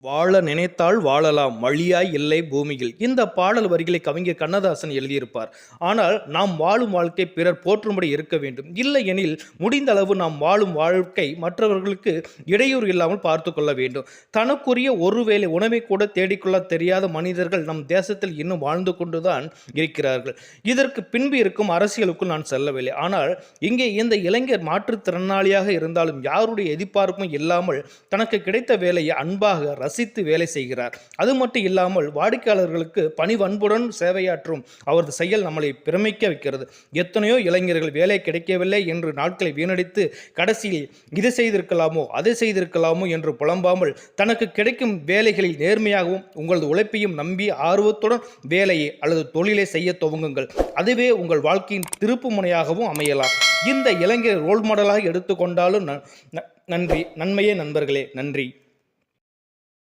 வாழ நினைத்தால் வாழலாம் வழியாய் இல்லை பூமியில். இந்த பாடல் வரிகளை கவிஞர் கண்ணதாசன் எழுதியிருப்பார். ஆனால் நாம் வாழும் வாழ்க்கை பிறர் போற்றும்படி இருக்க வேண்டும். இல்லையெனில் முடிந்த அளவு நாம் வாழும் வாழ்க்கை மற்றவர்களுக்கு இடையூறு இல்லாமல் பார்த்து கொள்ள வேண்டும். தனக்குரிய ஒருவேளை உணவை கூட தேடிக்கொள்ள தெரியாத மனிதர்கள் நம் தேசத்தில் இன்னும் வாழ்ந்து கொண்டுதான் இருக்கிறார்கள். இதற்கு பின்பு இருக்கும் அரசியலுக்குள் நான் செல்லவில்லை. ஆனால் இங்கே இந்த இளைஞர் மாற்றுத்திறனாளியாக இருந்தாலும் யாருடைய எதிர்பார்ப்பும் இல்லாமல் தனக்கு கிடைத்த வேலையை அன்பாக ரசித்து வேலை செய்கிறார். அது மட்டும் இல்லாமல் வாடிக்கையாளர்களுக்கு பணிவன்புடன் சேவையாற்றும் அவரது செயல் நம்மளை பிரமிக்க வைக்கிறது. எத்தனையோ இளைஞர்கள் வேலை கிடைக்கவில்லை என்று நாட்களை வீணடித்து கடைசியில் இதை செய்திருக்கலாமோ அதை செய்திருக்கலாமோ என்று புலம்பாமல் தனக்கு கிடைக்கும் வேலைகளில் நேர்மையாகவும் உங்களது உழைப்பையும் நம்பி ஆர்வத்துடன் வேலையை அல்லது தொழிலை செய்ய துவங்குங்கள். அதுவே உங்கள் வாழ்க்கையின் திருப்பு முனையாகவும் அமையலாம். இந்த இளைஞர் ரோல் மாடலாக எடுத்துக்கொண்டாலும் நன்றி. நன்மையே நண்பர்களே, நன்றி.